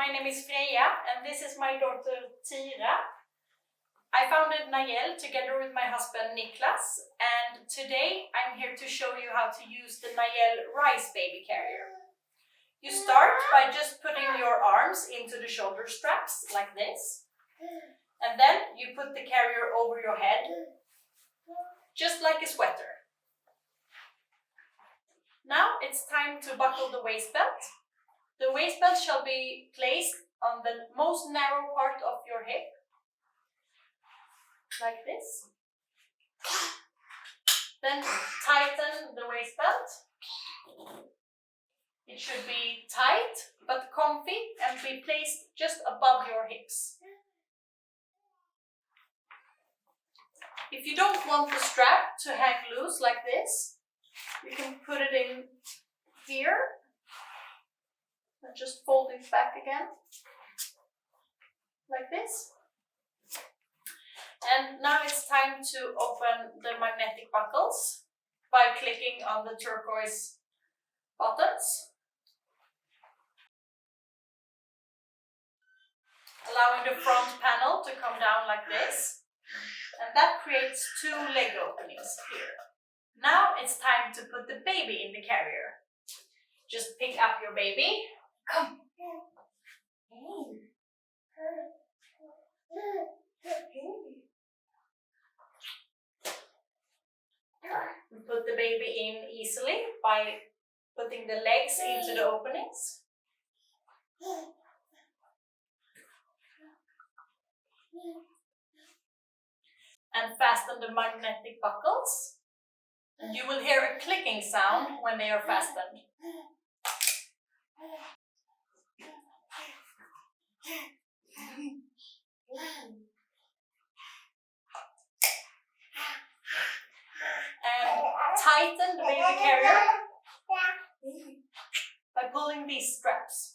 my name is Freya and this is my daughter Tira. I founded Najell together with my husband Niklas, and today I'm here to show you how to use the Najell Rise Baby Carrier. You start by just putting your arms into the shoulder straps like this, and then you put the carrier over your head, just like a sweater. Now it's time to buckle the waist belt. The waist belt shall be placed on the most narrow part of your hip, like this. Then tighten the waist belt. It should be tight but comfy and be placed just above your hips. If you don't want the strap to hang loose like this, you can put it in here and just fold it back again, like this. And now it's time to open the magnetic buckles by clicking on the turquoise buttons, allowing the front panel to come down like this, and that creates two leg openings here. Now it's time to put the baby in the carrier. Just pick up your baby. Come. Put the baby in easily by putting the legs into the openings. And fasten the magnetic buckles. And you will hear a clicking sound when they are fastened. And tighten the baby carrier by pulling these straps.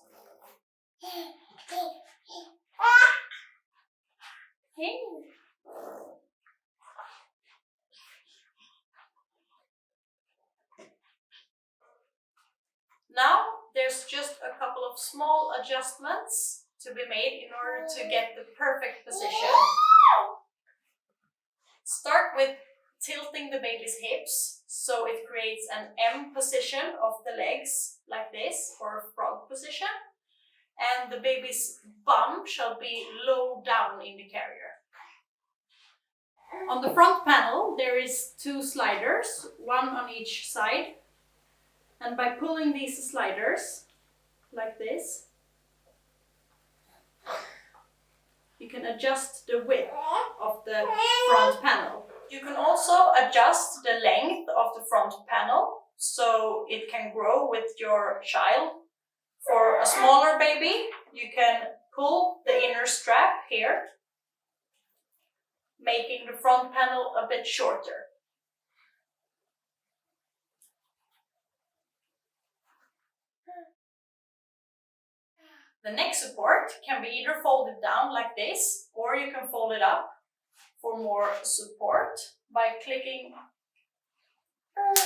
Now there's just a couple of small adjustments to be made in order to get the perfect position. Start with tilting the baby's hips so it creates an M position of the legs, like this, or a frog position. And the baby's bum shall be low down in the carrier. On the front panel there is two sliders, one on each side. And by pulling these sliders, like this, you can adjust the width of the front panel. You can also adjust the length of the front panel so it can grow with your child. For a smaller baby, you can pull the inner strap here, making the front panel a bit shorter. The neck support can be either folded down like this, or you can fold it up for more support by clicking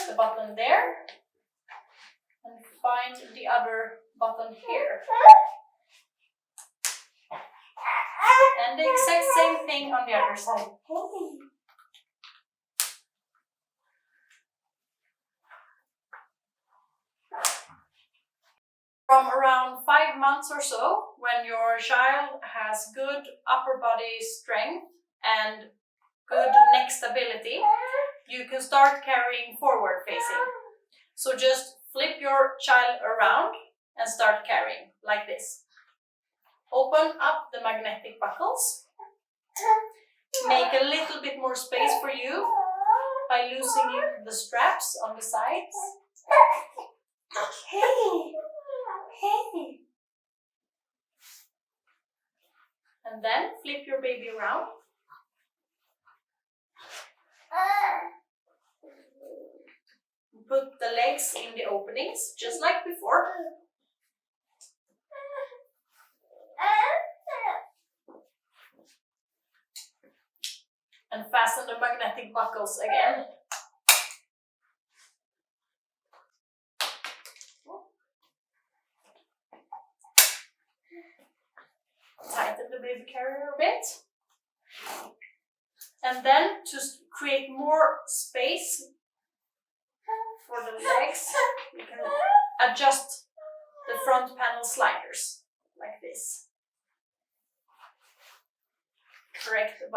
the button there and find the other button here. And the exact same thing on the other side. From around 5 months or so, when your child has good upper body strength and good neck stability, you can start carrying forward facing. So just flip your child around and start carrying like this. Open up the magnetic buckles. Make a little bit more space for you by loosening the straps on the sides. And then flip your baby around. Put the legs in the openings, just like before. And fasten the magnetic buckles again. baby carrier a bit. And then to create more space for the legs, you can adjust the front panel sliders like this. Correct the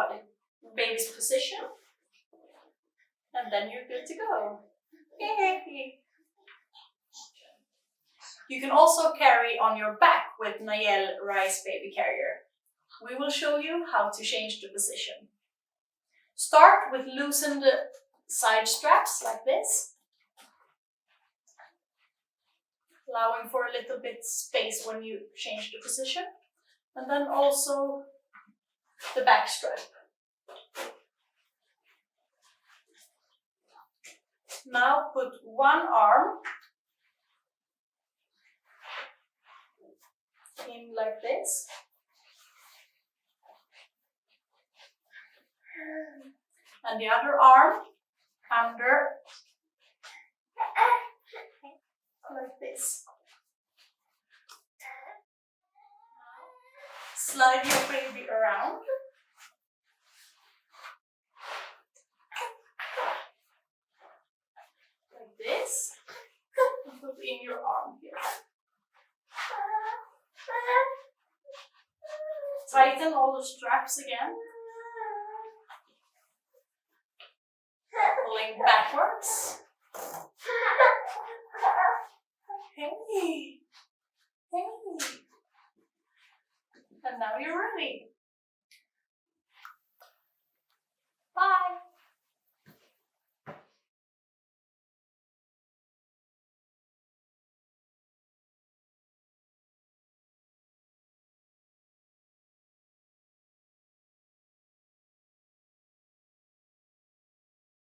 baby's position, and then you're good to go. You can also carry on your back with Najell Rise Baby Carrier. We will show you how to change the position. Start with loosen the side straps like this, allowing for a little bit space when you change the position, and then also the back strap. Now put one arm in like this, and the other arm under like this. Slide your baby around. Like this. And put in your arm here. Tighten all the straps again. Pulling backwards. Hey. And now you're ready.